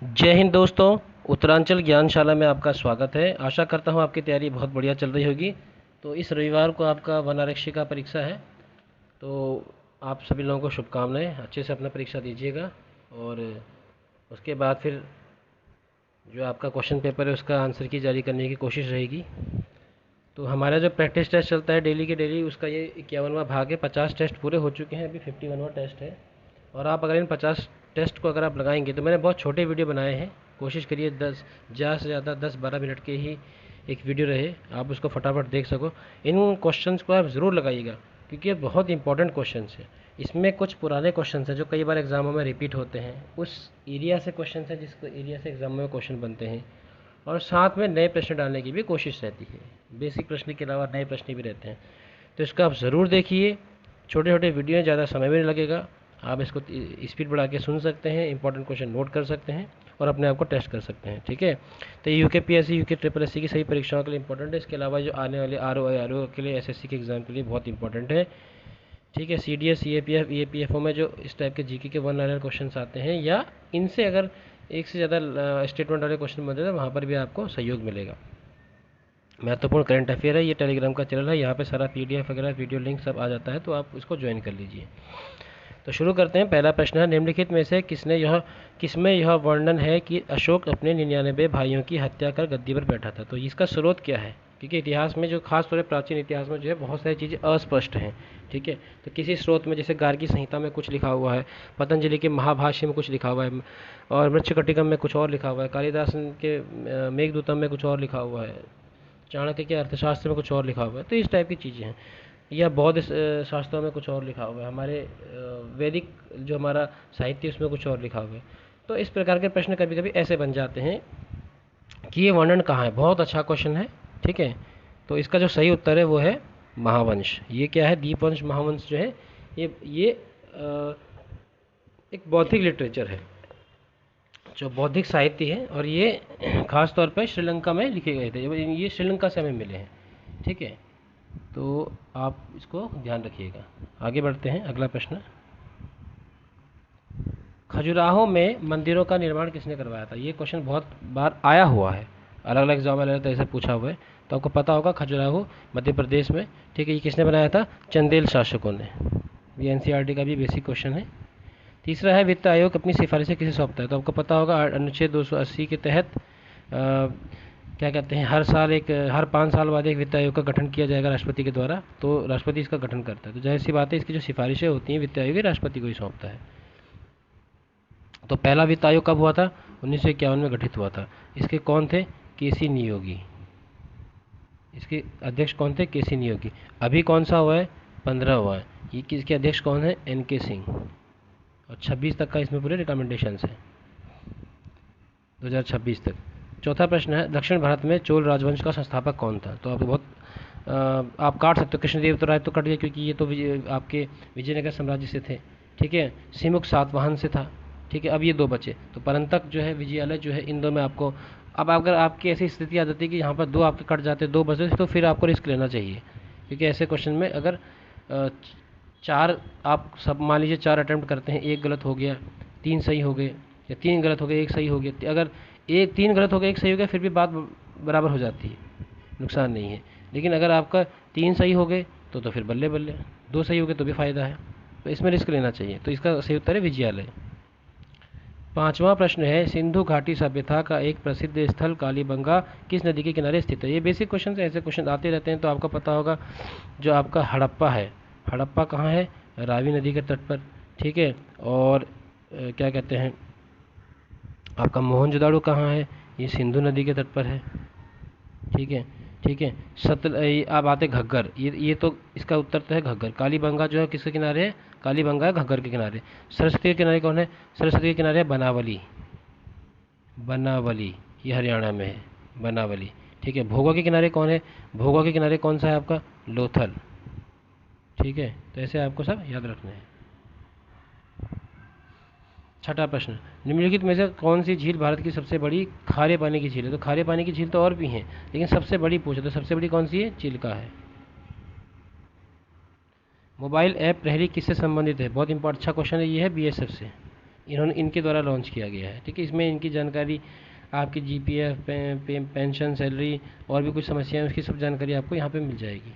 जय हिंद दोस्तों। उत्तरांचल ज्ञानशाला में आपका स्वागत है। आशा करता हूँ आपकी तैयारी बहुत बढ़िया चल रही होगी। तो इस रविवार को आपका वन आरक्षी का परीक्षा है। तो आप सभी लोगों को शुभकामनाएं, अच्छे से अपना परीक्षा दीजिएगा। और उसके बाद फिर जो आपका क्वेश्चन पेपर है उसका आंसर की जारी करने की कोशिश रहेगी। तो हमारा जो प्रैक्टिस टेस्ट चलता है डेली के डेली, उसका ये 51वां भाग है। 50 टेस्ट पूरे हो चुके हैं, अभी 51वां टेस्ट है। और आप अगर इन 50 टेस्ट को अगर आप लगाएंगे, तो मैंने बहुत छोटे वीडियो बनाए हैं। कोशिश करिए 10 ज़्यादा से ज़्यादा 10-12 मिनट के ही एक वीडियो रहे, आप उसको फटाफट देख सको। इन क्वेश्चंस को आप ज़रूर लगाइएगा, क्योंकि ये बहुत इंपॉर्टेंट क्वेश्चंस हैं। इसमें कुछ पुराने क्वेश्चंस हैं जो कई बार एग्जामों में रिपीट होते हैं, उस एरिया से क्वेश्चंस हैं जिस एरिया से एग्जाम में क्वेश्चन बनते हैं। और साथ में नए प्रश्न डालने की भी कोशिश रहती है। बेसिक प्रश्न के अलावा नए प्रश्न भी रहते हैं। तो इसको आप ज़रूर देखिए। छोटे छोटे वीडियो हैं, ज़्यादा समय भी नहीं लगेगा। आप इसको स्पीड बढ़ा के सुन सकते हैं, इंपॉर्टेंट क्वेश्चन नोट कर सकते हैं और अपने आप को टेस्ट कर सकते हैं। ठीक है। तो UK UK triple S C की सभी परीक्षाओं के लिए इंपॉर्टेंट है। इसके अलावा जो आने वाले आर ओ के लिए, एस के एग्ज़ाम के लिए बहुत इंपॉर्टेंट है। ठीक है। C D S, C A P F, E A P F O में जो इस टाइप के जीके के वन लाइनर क्वेश्चन आते हैं, या इनसे अगर एक से ज़्यादा स्टेटमेंट वाले क्वेश्चन बनते हैं, तो वहाँ पर भी आपको सहयोग मिलेगा। महत्वपूर्ण करंट अफेयर है, ये टेलीग्राम का चैनल है, यहाँ पे सारा पीडीएफ वगैरह वीडियो लिंक सब आ जाता है, तो आप इसको ज्वाइन कर लीजिए। तो शुरू करते हैं। पहला प्रश्न है, निम्नलिखित में से किसमें यह वर्णन है कि अशोक अपने 99 भाइयों की हत्या कर गद्दी पर बैठा था। तो इसका स्रोत क्या है, क्योंकि इतिहास में जो खास तौर पर प्राचीन इतिहास में जो है बहुत सारी चीज़ें अस्पष्ट हैं। ठीक है। तो किसी स्रोत में, जैसे गार्गी संहिता में कुछ लिखा हुआ है, पतंजलि के महाभाष्य में कुछ लिखा हुआ है, और मृच्छकटिकम में कुछ और लिखा हुआ है, कालिदास के मेघदूतम में कुछ और लिखा हुआ है, चाणक्य के अर्थशास्त्र में कुछ और लिखा हुआ है। तो इस टाइप की चीज़ें हैं। या बौद्ध शास्त्रों में कुछ और लिखा हुआ है, हमारे वैदिक जो हमारा साहित्य उसमें कुछ और लिखा हुआ है। तो इस प्रकार के प्रश्न कभी कभी ऐसे बन जाते हैं कि ये वर्णन कहाँ है। बहुत अच्छा क्वेश्चन है। ठीक है। तो इसका जो सही उत्तर है वो है महावंश। ये क्या है, दीपवंश महावंश जो है, ये एक बौद्धिक लिटरेचर है, जो बौद्धिक साहित्य है। और ये खास तौर पर श्रीलंका में लिखे गए थे। ये श्रीलंका से हमें मिले हैं। ठीक है। तो आप इसको ध्यान रखिएगा। आगे बढ़ते हैं। अगला प्रश्न, खजुराहो में मंदिरों का निर्माण किसने करवाया था। ये क्वेश्चन बहुत बार आया हुआ है, अलग अलग एग्जाम में अलग तरह से पूछा हुआ है। तो आपको पता होगा, खजुराहो मध्य प्रदेश में। ठीक है। ये किसने बनाया था, चंदेल शासकों ने। ये एनसीईआरटी का भी बेसिक क्वेश्चन है। तीसरा है, वित्त आयोग अपनी सिफारिशें किसे सौंपता है। तो आपको पता होगा, अनुच्छेद 280 के तहत क्या कहते हैं, हर 5 साल बाद एक वित्त आयोग का गठन किया जाएगा राष्ट्रपति के द्वारा। तो राष्ट्रपति इसका गठन करता है। तो जाहिर सी बात है, इसकी जो सिफारिशें होती हैं वित्त आयोग ही राष्ट्रपति को ही सौंपता है। तो पहला वित्त आयोग कब हुआ था, 1951 में गठित हुआ था। इसके कौन थे, केसी नियोगी। इसके अध्यक्ष कौन थे, केसी नियोगी। अभी कौन सा हुआ है, 15 हुआ है। ये किसके अध्यक्ष कौन है, एन के सिंह। और 26 तक का इसमें पूरे रिकमेंडेशंस हैं, 2026 तक। चौथा प्रश्न है, दक्षिण भारत में चोल राजवंश का संस्थापक कौन था। तो आप बहुत आप काट सकते हो, कृष्णदेव राय तो कट गया, क्योंकि ये तो आपके विजयनगर साम्राज्य से थे। ठीक है। सिमुक सातवाहन से था। ठीक है। अब ये दो बचे, तो परंतक जो है, विजयालय जो है, इन दो में आपको, अब अगर आपकी ऐसी स्थिति आ जाती है कि यहाँ पर दो आपके कट जाते, दो बचे, तो फिर आपको रिस्क लेना चाहिए। क्योंकि ऐसे क्वेश्चन में अगर चार, आप सब मान लीजिए 4 अटैम्प्ट करते हैं, एक गलत हो गया, 3 सही हो गए, या 3 गलत हो गए, 1 सही हो गया। अगर 3 गलत हो गया, 1 सही हो गया, फिर भी बात बराबर हो जाती है, नुकसान नहीं है। लेकिन अगर आपका 3 सही हो गए तो फिर बल्ले बल्ले, 2 सही हो गए तो भी फ़ायदा है। तो इसमें रिस्क लेना चाहिए। तो इसका सही उत्तर है विजयालय। पांचवा प्रश्न है, सिंधु घाटी सभ्यता का एक प्रसिद्ध स्थल कालीबंगा किस नदी के किनारे स्थित है। ये बेसिक क्वेश्चन है, ऐसे क्वेश्चन आते रहते हैं। तो आपको पता होगा, जो आपका हड़प्पा है, हड़प्पा कहाँ है, रावी नदी के तट पर। ठीक है। और क्या कहते हैं, आपका मोहनजोदाड़ो कहाँ है, ये सिंधु नदी के तट पर है। ठीक है। ठीक है। आप आते घग्गर, ये तो इसका उत्तर तो है घग्गर। कालीबंगा जो है किसके किनारे है, कालीबंगा है घग्गर के किनारे। सरस्वती के किनारे कौन है, सरस्वती के किनारे है बनावली। बनावली ये हरियाणा में है, बनावली। ठीक है। भोगा के किनारे कौन है, भोगा के किनारे कौन सा है आपका, लोथल। ठीक है। तो ऐसे आपको सब याद रखना है। छठा प्रश्न, निम्नलिखित में से कौन सी झील भारत की सबसे बड़ी खारे पानी की झील है। तो खारे पानी की झील तो और भी हैं, लेकिन सबसे बड़ी पूछे तो सबसे बड़ी कौन सी है, चिल्का है। मोबाइल ऐप प्रहरी किससे संबंधित है। बहुत इंपॉर्टेंट अच्छा क्वेश्चन है, ये है बीएसएफ से। इनके द्वारा लॉन्च किया गया है। ठीक है, इसमें इनकी जानकारी, आपकी जीपीएफ, पेंशन, सैलरी और भी कुछ समस्याएं, उसकी सब जानकारी आपको यहाँ पे मिल जाएगी।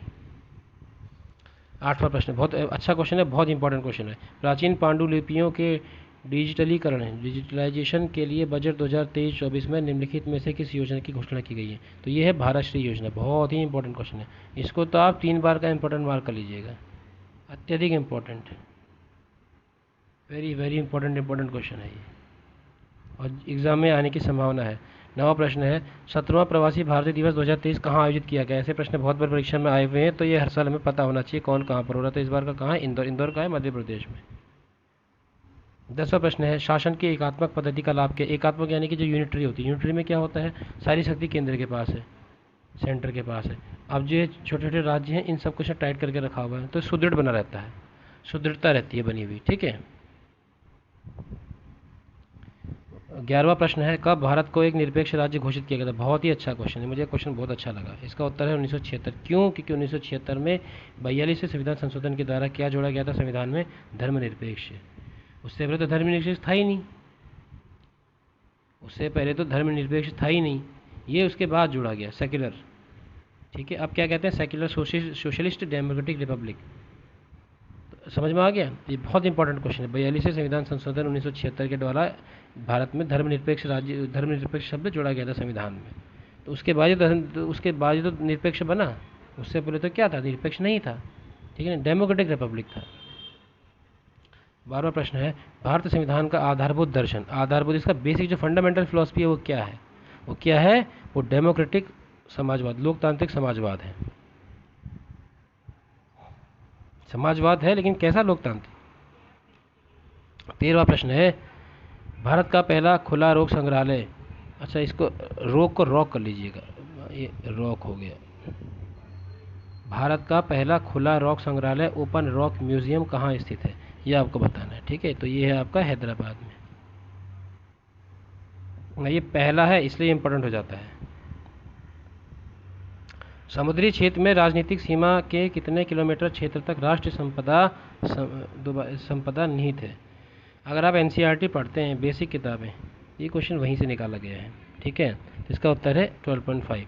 8वां प्रश्न बहुत अच्छा क्वेश्चन है, बहुत इंपॉर्टेंट क्वेश्चन है। प्राचीन पांडुलिपियों के डिजिटलाइजेशन के लिए बजट 2023-24 में निम्नलिखित में से किस योजना की घोषणा की गई है? तो ये है भारत श्री योजना। बहुत ही इंपॉर्टेंट क्वेश्चन है, इसको तो आप 3 बार का इंपॉर्टेंट मार्क कर लीजिएगा, अत्यधिक important, very very important question है ये, और एग्ज़ाम में आने की संभावना है। 9वां प्रश्न है, 17वां प्रवासी भारतीय दिवस 2023 कहाँ आयोजित किया गया? ऐसे प्रश्न बहुत बार परीक्षा में आए हुए हैं, तो ये हर साल हमें पता होना चाहिए कौन कहाँ पर हो रहा था। इस बार का कहाँ है? इंदौर का है, मध्य प्रदेश में। 10वां प्रश्न है, शासन की एकात्मक पद्धति का लाभ क्या? एकात्मक यानी कि जो यूनिटरी होती है, यूनिटरी में क्या होता है? सारी शक्ति केंद्र के पास है, सेंटर के पास है। अब जो छोटे छोटे राज्य हैं, इन सब कुछ टाइट करके रखा हुआ है, तो सुदृढ़ बना रहता है, सुदृढ़ता रहती है बनी हुई। ठीक है। 11वां प्रश्न है, कब भारत को एक निरपेक्ष राज्य घोषित किया गया था? बहुत ही अच्छा क्वेश्चन है, मुझे क्वेश्चन बहुत अच्छा लगा। इसका उत्तर है 1976। क्यों? क्योंकि 1976 में 42वें संविधान संशोधन के द्वारा क्या जोड़ा गया था संविधान में? धर्मनिरपेक्ष। उससे पहले तो धर्मनिरपेक्ष था ही नहीं, उससे पहले तो धर्मनिरपेक्ष था ही नहीं, ये उसके बाद जोड़ा गया, सेक्युलर। ठीक है, अब क्या कहते हैं? Secular socialist democratic Republic. समझ में आ गया? ये बहुत इंपॉर्टेंट क्वेश्चन है। 42वें संविधान संशोधन 1976 के द्वारा भारत में धर्मनिरपेक्ष राज्य, धर्मनिरपेक्ष शब्द जोड़ा गया था संविधान में। तो उसके बाद तो निरपेक्ष बना, उससे पहले तो क्या था? निरपेक्ष नहीं था। ठीक है ना, डेमोक्रेटिक रिपब्लिक था। 12वां प्रश्न है, भारत संविधान का आधारभूत दर्शन, आधारभूत इसका बेसिक जो फंडामेंटल फिलॉसफी है वो क्या है? वो क्या है? वो डेमोक्रेटिक समाजवाद, लोकतांत्रिक समाजवाद है। समाजवाद है, लेकिन कैसा? लोकतांत्रिक। 13वां प्रश्न है, भारत का पहला खुला रोक संग्रहालय, अच्छा इसको रोक को रॉक कर लीजिएगा, ये रॉक हो गया। भारत का पहला खुला रॉक संग्रहालय, ओपन रॉक म्यूजियम कहाँ स्थित है? ये आपको बताना है। ठीक है, तो ये है आपका हैदराबाद में। ये पहला है, इसलिए इंपॉर्टेंट हो जाता है। समुद्री क्षेत्र में राजनीतिक सीमा के कितने किलोमीटर क्षेत्र तक राष्ट्रीय संपदा निहित है? अगर आप एनसीईआरटी पढ़ते हैं, बेसिक किताबें, ये क्वेश्चन वहीं से निकाला गया है। ठीक है, तो इसका उत्तर है 12.5,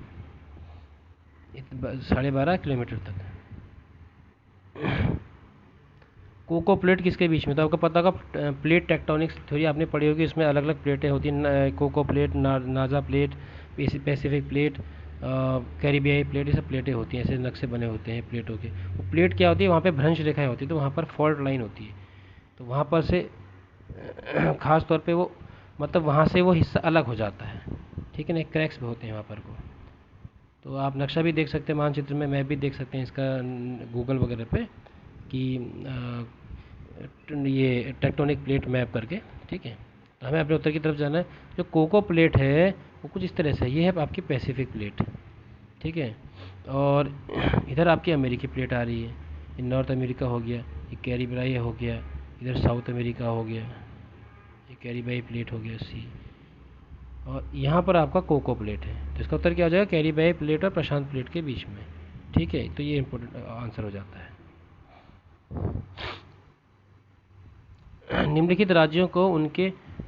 12.5 किलोमीटर तक। कोको प्लेट किसके बीच में? तो आपको पता होगा, प्लेट टेक्टोनिक्स थ्योरी आपने पढ़ी होगी, इसमें अलग अलग प्लेटें होती हैं, कोको प्लेट, नाजा प्लेट, पैसिफिक प्लेट, कैरिबियाई प्लेट, ये सब प्लेटें होती हैं, ऐसे नक्शे बने होते हैं प्लेटों के। वो प्लेट क्या होती है? वहाँ पे भ्रंश रेखाएं होती है, तो वहाँ पर फॉल्ट लाइन होती है, तो वहाँ पर से ख़ास तौर पे वो, मतलब वहाँ से वो हिस्सा अलग हो जाता है। ठीक है ना, क्रैक्स भी होते हैं वहाँ पर को। तो आप नक्शा भी देख सकते हैं, मानचित्र में मैप भी देख सकते हैं इसका गूगल वगैरह पे, कि ये टेक्टोनिक प्लेट मैप करके। ठीक है, तो हमें अपने उत्तर की तरफ जाना है। जो कोको प्लेट है वो कुछ इस तरह से, ये है आपकी पैसिफिक प्लेट। ठीक है, और इधर आपकी अमेरिकी प्लेट आ रही है, ये नॉर्थ अमेरिका हो गया, ये कैरिबियाई हो गया, इधर साउथ अमेरिका हो गया, ये कैरिबियाई प्लेट हो गया सी, और यहाँ पर आपका कोको प्लेट है। तो इसका उत्तर क्या हो जाएगा? कैरिबियाई प्लेट और प्रशांत प्लेट के बीच में। ठीक है, तो ये इंपॉर्टेंट आंसर हो जाता है। निम्नलिखित राज्यों को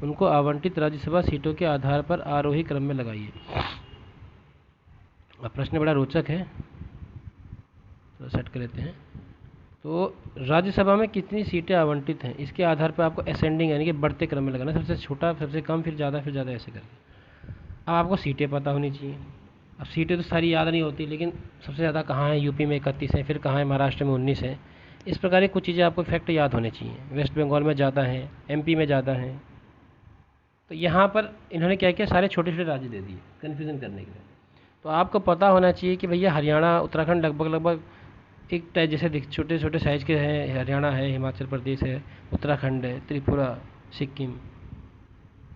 उनको आवंटित राज्यसभा सीटों के आधार पर आरोही क्रम में लगाइए। अब प्रश्न बड़ा रोचक है, तो सेट कर लेते हैं। तो राज्यसभा में कितनी सीटें आवंटित हैं, इसके आधार पर आपको असेंडिंग यानी कि बढ़ते क्रम में लगाना, सबसे छोटा, सबसे कम, फिर ज़्यादा, ऐसे करके। अब आपको सीटें पता होनी चाहिए। अब सीटें तो सारी याद नहीं होती, लेकिन सबसे ज़्यादा कहाँ है? यूपी में 31 है, फिर कहाँ है? महाराष्ट्र में 19 है। इस प्रकार की कुछ चीज़ें आपको फैक्ट याद होने चाहिए। वेस्ट बंगाल में ज़्यादा हैं, एमपी में ज़्यादा हैं। तो यहाँ पर इन्होंने क्या किया? सारे छोटे छोटे राज्य दे दिए कन्फ्यूज़न करने के लिए। तो आपको पता होना चाहिए कि भैया हरियाणा, उत्तराखंड लगभग एक टाइप जैसे छोटे छोटे साइज़ के हैं। हरियाणा है, हिमाचल प्रदेश है, उत्तराखंड है, त्रिपुरा, सिक्किम,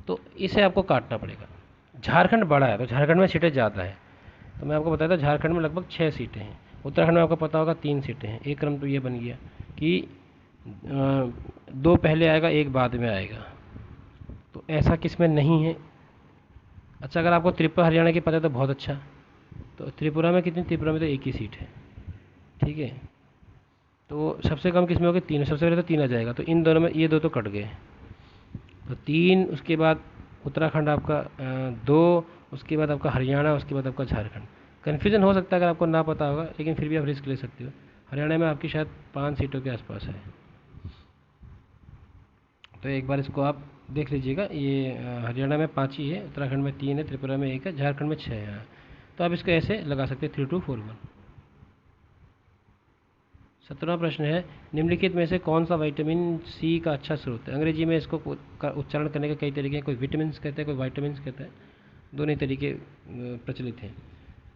तो इसे आपको काटना पड़ेगा। झारखंड बड़ा है, तो झारखंड में सीटें ज़्यादा है, तो मैं आपको बताया था झारखंड में लगभग 6 सीटें हैं। उत्तराखंड में आपको पता होगा 3 सीटें हैं। एक क्रम तो ये बन गया कि 2 पहले आएगा, 1 बाद में आएगा, तो ऐसा किसमें नहीं है। अच्छा, अगर आपको त्रिपुरा हरियाणा की पता है तो बहुत अच्छा। तो त्रिपुरा में कितनी? त्रिपुरा में तो 1 ही सीट है। ठीक है, तो सबसे कम किसमें होगी? 3। सबसे पहले तो 3 आ जाएगा, तो इन दोनों में ये 2 तो कट गए, तो तो 3, उसके बाद उत्तराखंड आपका 2, उसके बाद आपका हरियाणा, उसके बाद आपका झारखंड। कन्फ्यूजन हो सकता है अगर आपको ना पता होगा, लेकिन फिर भी आप रिस्क ले सकते हो। हरियाणा में आपकी शायद 5 सीटों के आसपास है, तो एक बार इसको आप देख लीजिएगा। ये हरियाणा में 5 ही है, उत्तराखंड में 3 है, त्रिपुरा में 1 है, झारखंड में 6 है। तो आप इसको ऐसे लगा सकते हैं 3241। 17वां प्रश्न है, निम्नलिखित में से कौन सा विटामिन सी का अच्छा स्रोत है? अंग्रेजी में इसको उच्चारण करने के कई तरीके हैं, कोई विटामिन कहते हैं, कोई वाइटामिन कहते हैं, दोनों ही तरीके प्रचलित हैं।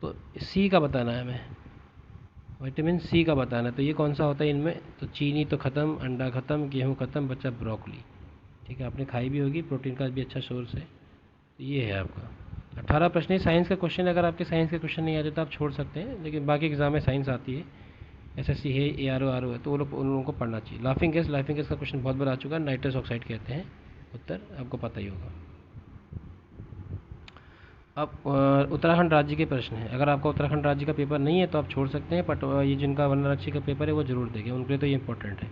तो सी का बताना है हमें, विटामिन सी का बताना है। तो ये कौन सा होता है इनमें? तो चीनी तो ख़त्म, अंडा ख़त्म, गेहूँ ख़त्म, बचा ब्रोकली। ठीक है, आपने खाई भी होगी, प्रोटीन का भी अच्छा सोर्स है। तो ये है आपका 18 प्रश्न है। साइंस का क्वेश्चन, अगर आपके साइंस के क्वेश्चन नहीं आते तो आप छोड़ सकते हैं, लेकिन बाकी एग्जाम में साइंस आती है, एसएससी है, एआरओ आरओ है, तो वो लोग उन लोगों को पढ़ना चाहिए। लाफिंग गैस का क्वेश्चन बहुत बार आ चुका है, नाइट्रस ऑक्साइड कहते हैं, उत्तर आपको पता ही होगा। अब उत्तराखंड राज्य के प्रश्न है। अगर आपका उत्तराखंड राज्य का पेपर नहीं है तो आप छोड़ सकते हैं, बट ये जिनका वन राज्य का पेपर है वो जरूर देंगे, उनके लिए तो ये इंपॉर्टेंट है।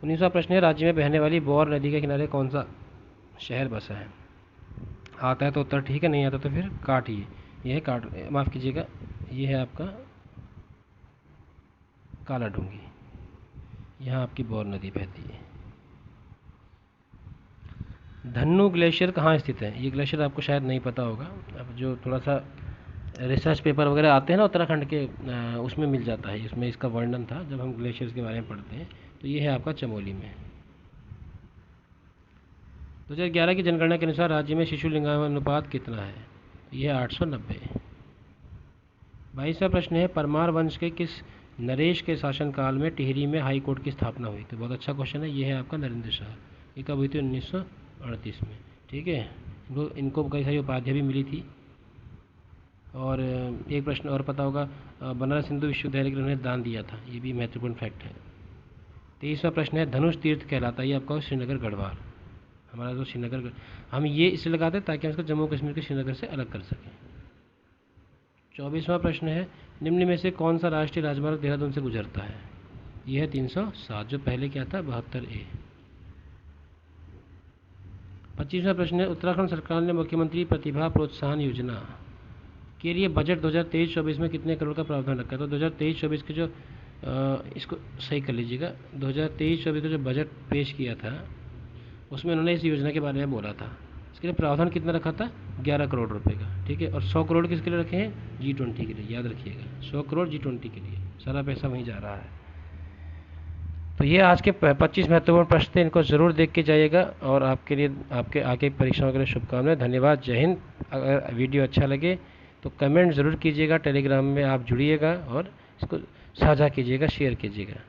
19वां प्रश्न है, राज्य में बहने वाली बौर नदी के किनारे कौन सा शहर बसा है? आता है तो उत्तर ठीक है, नहीं आता तो फिर काट ही है। ये है काट, माफ़ कीजिएगा, ये है आपका काला डूंगी, यहाँ आपकी बौर नदी बहती है। धन्नू ग्लेशियर कहाँ स्थित है? ये ग्लेशियर आपको शायद नहीं पता होगा, अब जो थोड़ा सा रिसर्च पेपर वगैरह आते हैं ना उत्तराखंड के, उसमें मिल जाता है, इसमें इसका वर्णन था जब हम ग्लेशियर्स के बारे में पढ़ते हैं। तो ये है आपका चमोली में। 2011 की जनगणना के अनुसार राज्य में शिशु लिंगानुपात कितना है? यह है 890। 22वां प्रश्न है, परमार वंश के किस नरेश के शासनकाल में टिहरी में हाई कोर्ट की स्थापना हुई? तो बहुत अच्छा क्वेश्चन है, ये है आपका नरेंद्र शाह। ये कब हुई थी? 1938 में। ठीक है, इनको कई सारी उपाधियाँ भी मिली थी। और एक प्रश्न और पता होगा, बनारस हिंदू विश्वविद्यालय के लिए उन्होंने दान दिया था, ये भी महत्वपूर्ण फैक्ट है। 23वां प्रश्न है, धनुष तीर्थ कहलाता है, ये आपका श्रीनगर गढ़वाल। हमारा जो श्रीनगर, हम ये इसलिए लगाते हैं ताकि हम इसको जम्मू कश्मीर के श्रीनगर से अलग कर सकें। 24वां प्रश्न है, निम्न में से कौन सा राष्ट्रीय राजमार्ग देहरादून से गुजरता है? यह है 307, जो पहले क्या था 72A। 25वां प्रश्न है, उत्तराखंड सरकार ने मुख्यमंत्री प्रतिभा प्रोत्साहन योजना के लिए बजट 2023-24 में कितने करोड़ का प्रावधान रखा है? तो 2023-24 के जो इसको सही कर लीजिएगा, 2023-24 का जो बजट पेश किया था उसमें उन्होंने इस योजना के बारे में बोला था। इसके लिए प्रावधान कितना रखा था? 11 करोड़ रुपए का। ठीक है, और 100 करोड़ किसके लिए रखे हैं? G20 के लिए, याद रखिएगा, 100 करोड़ G20 के लिए, सारा पैसा वहीं जा रहा है। तो ये आज के 25 महत्वपूर्ण प्रश्न थे, इनको ज़रूर देख के जाइएगा, और आपके लिए, आपके आगे परीक्षाओं के लिए शुभकामनाएं। धन्यवाद, जय हिंद। अगर वीडियो अच्छा लगे तो कमेंट ज़रूर कीजिएगा, टेलीग्राम में आप जुड़िएगा और इसको साझा कीजिएगा, शेयर कीजिएगा।